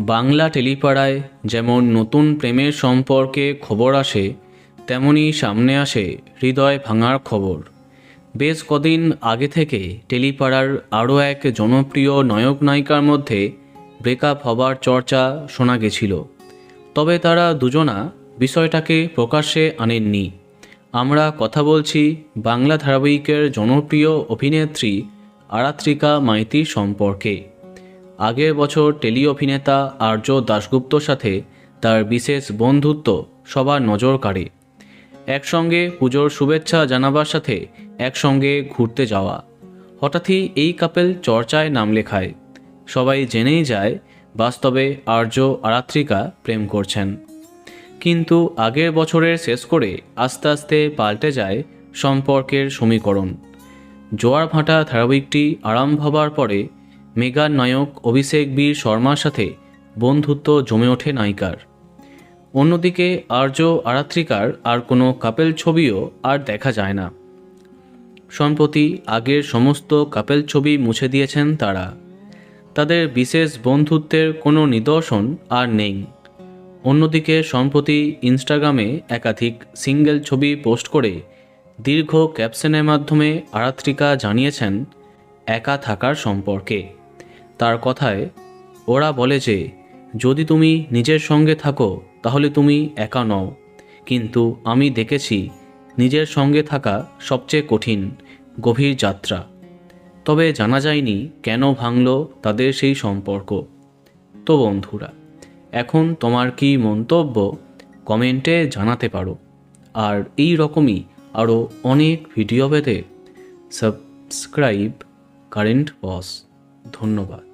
বাংলা টেলিপাড়ায় যেমন নতুন প্রেমের সম্পর্কে খবর আসে, তেমনি সামনে আসে হৃদয় ভাঙার খবর। বেশ কদিন আগে থেকে টেলিপাড়ার আরও এক জনপ্রিয় নায়ক নায়িকার মধ্যে ব্রেকআপ হবার চর্চা শোনা গেছিল। তবে তারা দুজনা বিষয়টাকে প্রকাশ্যে আনেননি। আমরা কথা বলছি বাংলা ধারাবাহিকের জনপ্রিয় অভিনেত্রী আরাত্রিকা মাইতির সম্পর্কে। আগের বছর টেলি অভিনেতা আর্য দাশগুপ্তর সাথে তার বিশেষ বন্ধুত্ব সবার নজর কাড়ে। একসঙ্গে পুজোর শুভেচ্ছা জানাবার সাথে একসঙ্গে ঘুরতে যাওয়া, হঠাৎই এই কাপেল চর্চায় নাম লেখায়। সবাই জেনেই যায় বাস্তবে আর্য আরাত্রিকা প্রেম করছেন। কিন্তু আগের বছরের শেষ করে আস্তে আস্তে পাল্টে যায় সম্পর্কের সমীকরণ। জোয়ার ভাটা ধারাবাহিকটি আরম্ভ হবার পরে মেগার নায়ক অভিষেক বীর শর্মার সাথে বন্ধুত্ব জমে ওঠে নায়িকার। অন্যদিকে আর্য আরাত্রিকার আর কোনো কাপেল ছবিও আর দেখা যায় না। সম্প্রতি আগের সমস্ত কাপেল ছবি মুছে দিয়েছেন তারা। তাদের বিশেষ বন্ধুত্বের কোনো নিদর্শন আর নেই। অন্যদিকে সম্প্রতি ইনস্টাগ্রামে একাধিক সিঙ্গেল ছবি পোস্ট করে দীর্ঘ ক্যাপশনের মাধ্যমে আরাত্রিকা জানিয়েছেন একা থাকার সম্পর্কে। তার কথায় ওরা বলে যে, যদি তুমি নিজের সঙ্গে থাকো তাহলে তুমি একা নও, কিন্তু আমি দেখেছি নিজের সঙ্গে থাকা সবচেয়ে কঠিন, গভীর যাত্রা। তবে জানা যায়নি কেন ভাঙল তাদের সেই সম্পর্ক। তো বন্ধুরা, এখন তোমার কি মন্তব্য কমেন্টে জানাতে পারো। আর এই রকমই আরও অনেক ভিডিও পেতে সাবস্ক্রাইব কারেন্ট বস। ধন্যবাদ।